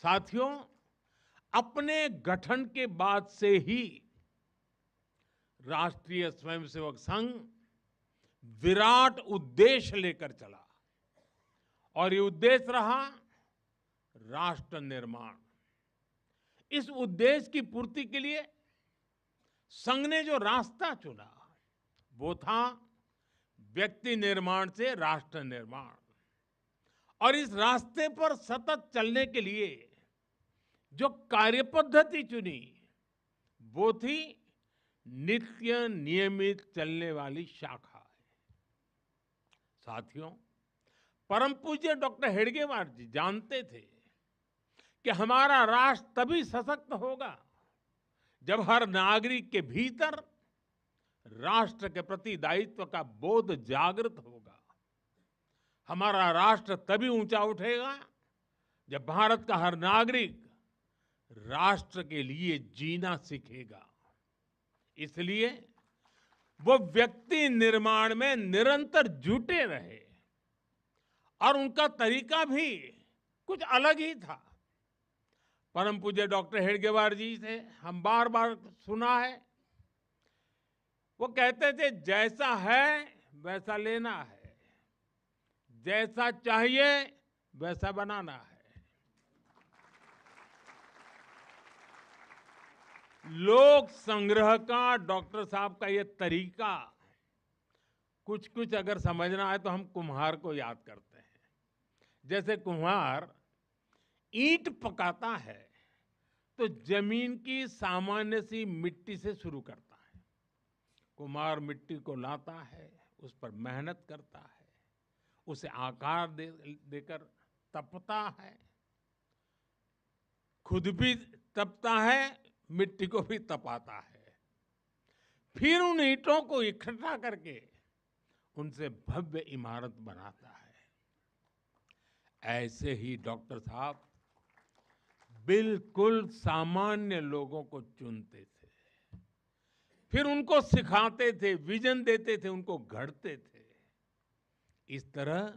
साथियों, अपने गठन के बाद से ही राष्ट्रीय स्वयंसेवक संघ विराट उद्देश्य लेकर चला और ये उद्देश्य रहा राष्ट्र निर्माण। इस उद्देश्य की पूर्ति के लिए संघ ने जो रास्ता चुना वो था व्यक्ति निर्माण से राष्ट्र निर्माण। और इस रास्ते पर सतत चलने के लिए जो कार्यपद्धति चुनी वो थी नित्य नियमित चलने वाली शाखा है। साथियों, परम पूज्य डॉक्टर हेडगेवार जी जानते थे कि हमारा राष्ट्र तभी सशक्त होगा जब हर नागरिक के भीतर राष्ट्र के प्रति दायित्व का बोध जागृत होगा। हमारा राष्ट्र तभी ऊंचा उठेगा जब भारत का हर नागरिक राष्ट्र के लिए जीना सीखेगा। इसलिए वो व्यक्ति निर्माण में निरंतर जुटे रहे और उनका तरीका भी कुछ अलग ही था। परम पूज्य डॉक्टर हेडगेवार जी से हम बार बार सुना है, वो कहते थे जैसा है वैसा लेना है, जैसा चाहिए वैसा बनाना है। लोक संग्रह का डॉक्टर साहब का ये तरीका कुछ कुछ अगर समझना है तो हम कुम्हार को याद करते हैं। जैसे कुम्हार ईंट पकाता है तो जमीन की सामान्य सी मिट्टी से शुरू करता है। कुम्हार मिट्टी को लाता है, उस पर मेहनत करता है, उसे आकार देकर तपता है, खुद भी तपता है, मिट्टी को भी तपाता है, फिर उन ईंटों को इकट्ठा करके उनसे भव्य इमारत बनाता है। ऐसे ही डॉक्टर साहब बिल्कुल सामान्य लोगों को चुनते थे, फिर उनको सिखाते थे, विजन देते थे, उनको गढ़ते थे। इस तरह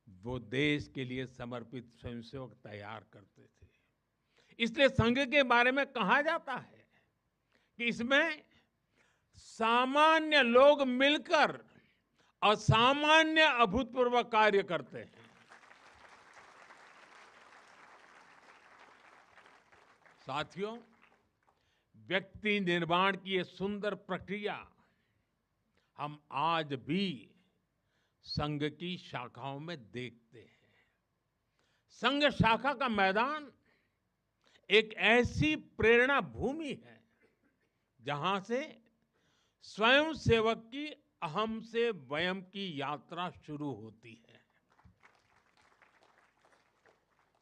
वो देश के लिए समर्पित स्वयंसेवक तैयार करते थे। इसलिए संघ के बारे में कहा जाता है कि इसमें सामान्य लोग मिलकर असामान्य अभूतपूर्व कार्य करते हैं। साथियों, व्यक्ति निर्माण की ये सुंदर प्रक्रिया हम आज भी संघ की शाखाओं में देखते हैं। संघ शाखा का मैदान एक ऐसी प्रेरणा भूमि है जहां से स्वयं सेवक की अहम से वयम की यात्रा शुरू होती है।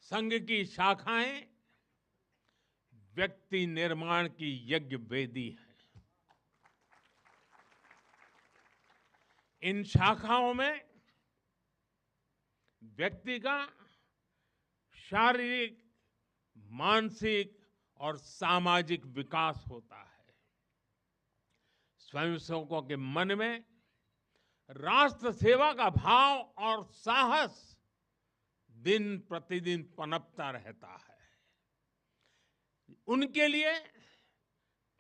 संघ की शाखाएं व्यक्ति निर्माण की यज्ञ वेदी है। इन शाखाओं में व्यक्ति का शारीरिक, मानसिक और सामाजिक विकास होता है। स्वयंसेवकों के मन में राष्ट्र सेवा का भाव और साहस दिन प्रतिदिन पनपता रहता है। उनके लिए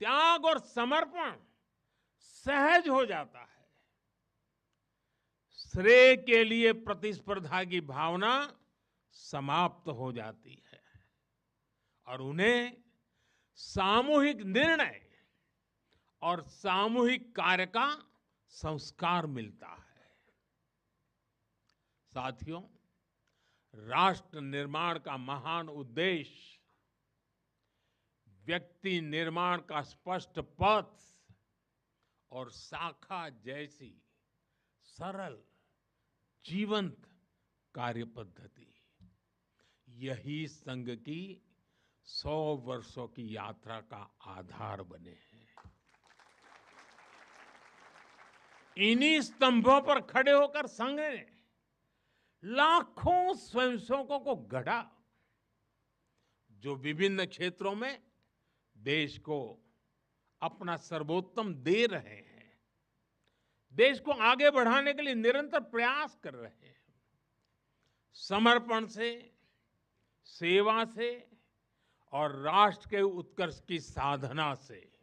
त्याग और समर्पण सहज हो जाता है। श्रेय के लिए प्रतिस्पर्धा की भावना समाप्त हो जाती है और उन्हें सामूहिक निर्णय और सामूहिक कार्य का संस्कार मिलता है। साथियों, राष्ट्र निर्माण का महान उद्देश्य व्यक्ति निर्माण का स्पष्ट पथ और शाखा जैसी सरल जीवंत कार्य पद्धति, यही संघ की 100 वर्षों की यात्रा का आधार बने हैं। इन्हीं स्तंभों पर खड़े होकर संघ ने लाखों स्वयंसेवकों को गढ़ा जो विभिन्न क्षेत्रों में देश को अपना सर्वोत्तम दे रहे हैं, देश को आगे बढ़ाने के लिए निरंतर प्रयास कर रहे हैं। समर्पण से सेवा से और राष्ट्र के उत्कर्ष की साधना से।